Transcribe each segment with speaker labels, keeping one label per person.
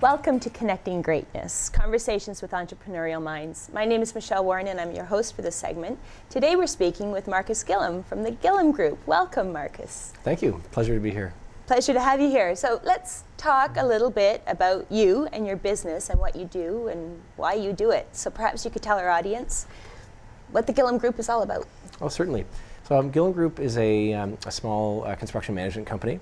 Speaker 1: Welcome to Connecting Greatness, Conversations with Entrepreneurial Minds. My name is Michelle Warren and I'm your host for this segment. Today we're speaking with Marcus Gillam from the Gillam Group. Welcome, Marcus.
Speaker 2: Thank you. Pleasure to be here.
Speaker 1: Pleasure to have you here. So let's talk a little bit about you and your business and what you do and why you do it. So perhaps you could tell our audience what the Gillam Group is all about.
Speaker 2: Oh, certainly. So Gillam Group is a small construction management company.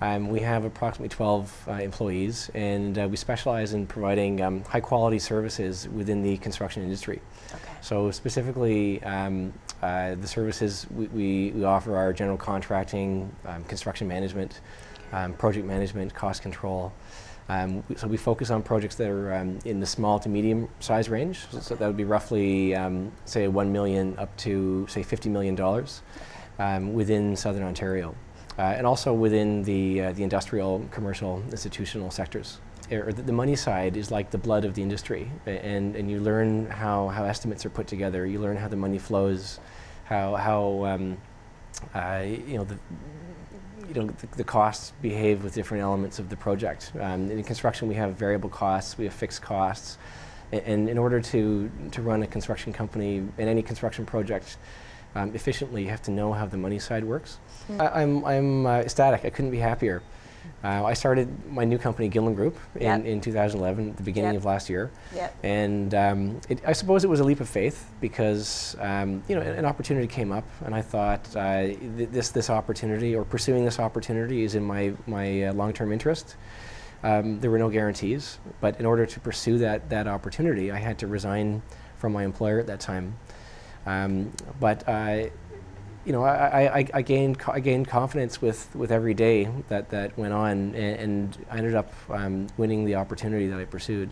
Speaker 2: We have approximately 12 employees, and we specialize in providing high-quality services within the construction industry.
Speaker 1: Okay.
Speaker 2: So specifically, the services we offer are general contracting, construction management, project management, cost control. So we focus on projects that are in the small to medium size range. Okay. So that would be roughly, say, $1 million up to, say, $50 million within Southern Ontario. And also within the industrial, commercial, institutional sectors. The money side is like the blood of the industry, and you learn how estimates are put together. You learn how the money flows, how the costs behave with different elements of the project. In construction, we have variable costs, we have fixed costs, and in order to run a construction company and any construction project efficiently, you have to know how the money side works. I'm ecstatic. I couldn't be happier. I started my new company, Gillam Group, in 2011, at the beginning of last year. And I suppose it was a leap of faith because an opportunity came up, and I thought this opportunity, or pursuing this opportunity, is in my long-term interest. There were no guarantees, but in order to pursue that opportunity, I had to resign from my employer at that time. I gained confidence with every day that went on, and I ended up winning the opportunity that I pursued,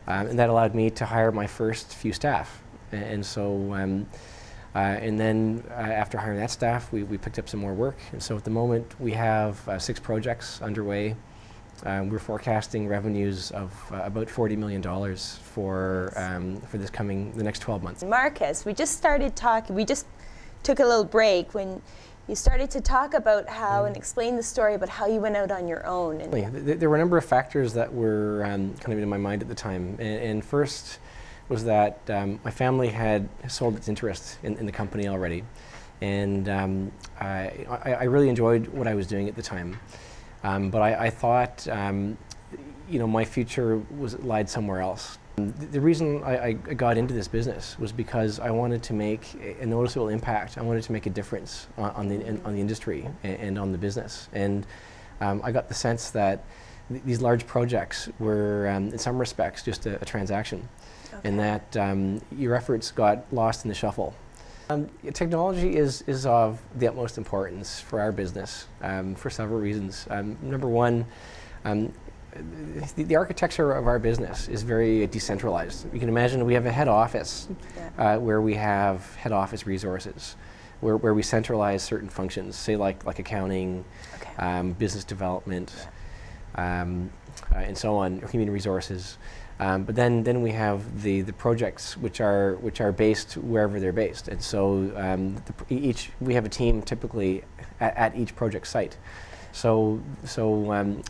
Speaker 2: and that allowed me to hire my first few staff. And then after hiring that staff, we picked up some more work. And so at the moment we have 6 projects underway. We're forecasting revenues of about $40 million for the next 12 months.
Speaker 1: Marcus, we just started talking. We just took a little break when you started to talk about how and explain the story about how you went out on your own. And
Speaker 2: there were a number of factors that were kind of in my mind at the time. And first was that my family had sold its interest in the company already, and I really enjoyed what I was doing at the time. But I thought, my future lied somewhere else. The reason I got into this business was because I wanted to make a noticeable impact. I wanted to make a difference on the industry and on the business. And I got the sense that these large projects were, in some respects, just a transaction, and that your efforts got lost in the shuffle. Technology is of the utmost importance for our business for several reasons. Number one, the architecture of our business is very decentralized. You can imagine we have a head office where we have head office resources, where we centralize certain functions, say like accounting, business development, and so on, or human resources. But then we have the projects which are based wherever they're based, and so we have a team typically at each project site. So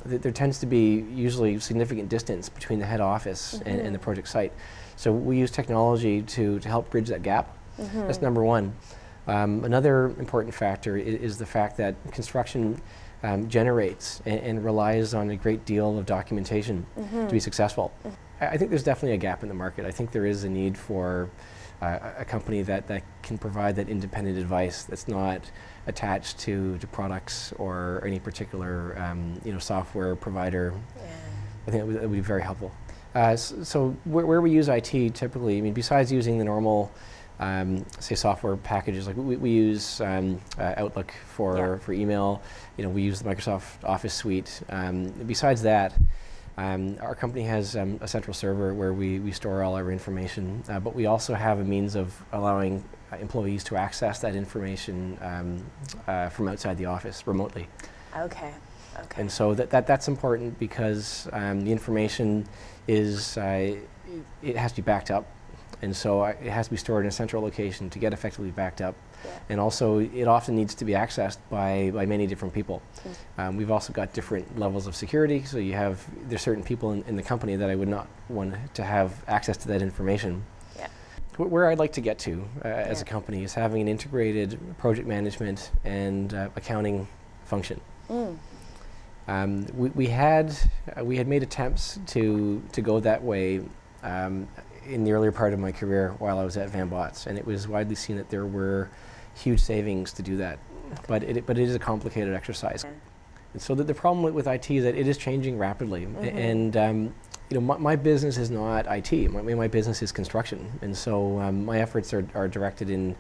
Speaker 2: there tends to be usually significant distance between the head office and the project site. So we use technology to help bridge that gap. That's number one. Another important factor is the fact that construction generates and relies on a great deal of documentation to be successful. I think there's definitely a gap in the market. I think there is a need for a company that can provide that independent advice that's not attached to products or any particular software provider. I think it would be very helpful. So where we use IT typically, I mean, besides using the normal say software packages, like we use Outlook for email, we use the Microsoft Office suite. Besides that, our company has a central server where we store all our information, but we also have a means of allowing employees to access that information from outside the office remotely.
Speaker 1: Okay.
Speaker 2: And so that's important because the information is it has to be backed up. And so it has to be stored in a central location to get effectively backed up.
Speaker 1: Yeah.
Speaker 2: And also, it often needs to be accessed by many different people. We've also got different levels of security, so there's certain people in the company that I would not want to have access to that information.
Speaker 1: Yeah.
Speaker 2: Where I'd like to get to as a company is having an integrated project management and accounting function. We had made attempts to go that way in the earlier part of my career while I was at Van Bots, and it was widely seen that there were huge savings to do that. But it is a complicated exercise.
Speaker 1: Yeah.
Speaker 2: And so the problem with IT is that it is changing rapidly, and my business is not IT. My business is construction, and so my efforts are directed in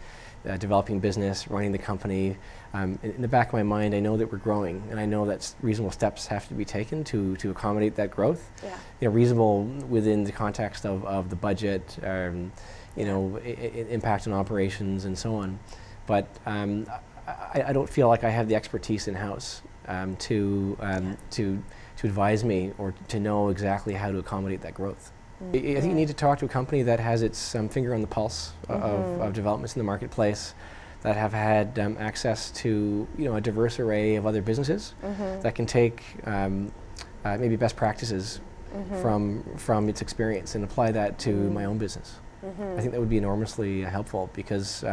Speaker 2: developing business, running the company. In the back of my mind, I know that we're growing, and I know that reasonable steps have to be taken to accommodate that growth.
Speaker 1: Yeah.
Speaker 2: Reasonable within the context of the budget, impact on operations and so on. But I don't feel like I have the expertise in house to advise me or to know exactly how to accommodate that growth. I think you need to talk to a company that has its finger on the pulse of developments in the marketplace, that have had access to a diverse array of other businesses, that can take maybe best practices from its experience and apply that to my own business. I think that would be enormously helpful, because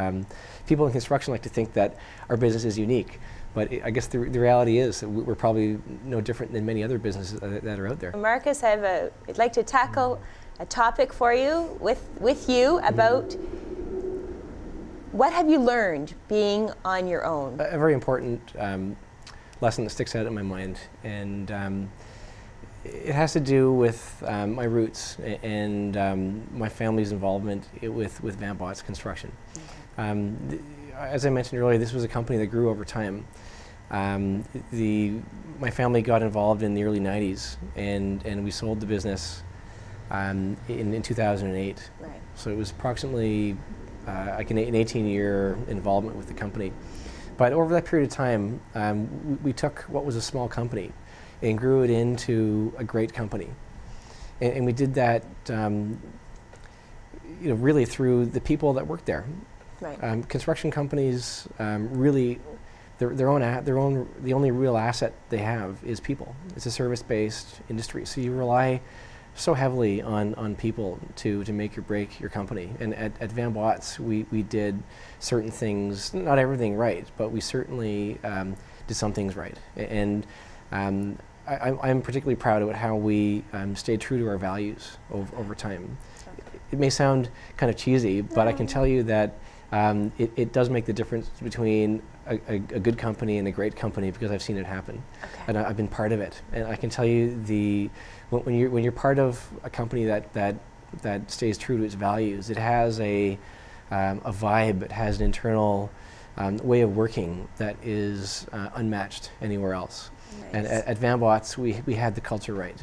Speaker 2: people in construction like to think that our business is unique. But I guess the reality is that we're probably no different than many other businesses that are out there.
Speaker 1: Marcus, I'd like to tackle a topic for you with you about what have you learned being on your own?
Speaker 2: A very important lesson that sticks out in my mind, and it has to do with my roots and my family's involvement with Van Bots Construction. As I mentioned earlier, this was a company that grew over time. My family got involved in the early 90s, and we sold the business in 2008.
Speaker 1: Right.
Speaker 2: So it was approximately like an 18-year involvement with the company. But over that period of time, we took what was a small company and grew it into a great company. And we did that really through the people that worked there.
Speaker 1: Right.
Speaker 2: Construction companies really, the only real asset they have is people. It's a service-based industry, so you rely so heavily on people to make or break your company. And at Van Bots, we did certain things, not everything right, but we certainly did some things right. And I'm particularly proud of how we stayed true to our values over time. It may sound kind of cheesy, but I can tell you that it does make the difference between a good company and a great company, because I've seen it happen.
Speaker 1: Okay.
Speaker 2: And I've been part of it. And I can tell you when you're part of a company that stays true to its values, it has a vibe, it has an internal way of working that is unmatched anywhere else.
Speaker 1: Nice.
Speaker 2: And at Van Bots, we had the culture right.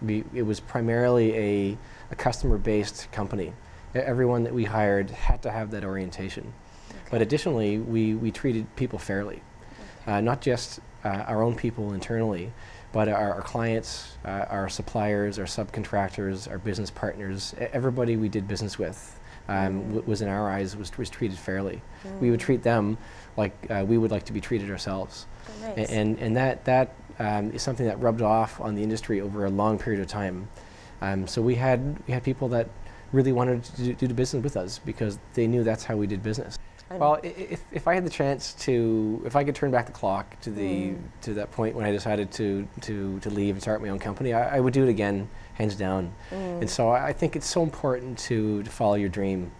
Speaker 2: It was primarily a customer-based company. Everyone that we hired had to have that orientation. Okay. But additionally, we treated people fairly. Okay. Not just our own people internally, but our clients, our suppliers, our subcontractors, our business partners, everybody we did business with was, in our eyes, was treated fairly. We would treat them like we would like to be treated ourselves.
Speaker 1: Oh, nice.
Speaker 2: And that is something that rubbed off on the industry over a long period of time. So we had people that really wanted to do the business with us because they knew that's how we did business. Well, if I had the chance if I could turn back the clock to that point when I decided to leave and start my own company, I would do it again, hands down. And so I think it's so important to follow your dream.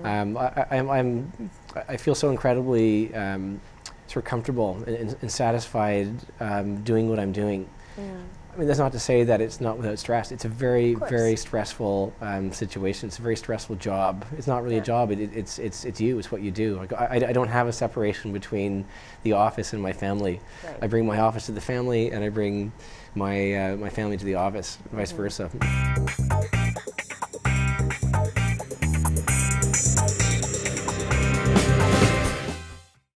Speaker 2: I feel so incredibly sort of comfortable and satisfied doing what I'm doing. I mean, that's not to say that it's not without stress. It's a very, very stressful situation. It's a very stressful job. It's not really a job. It's you. It's what you do. Like, I don't have a separation between the office and my family. Right. I bring my office to the family, and I bring my family to the office, vice versa.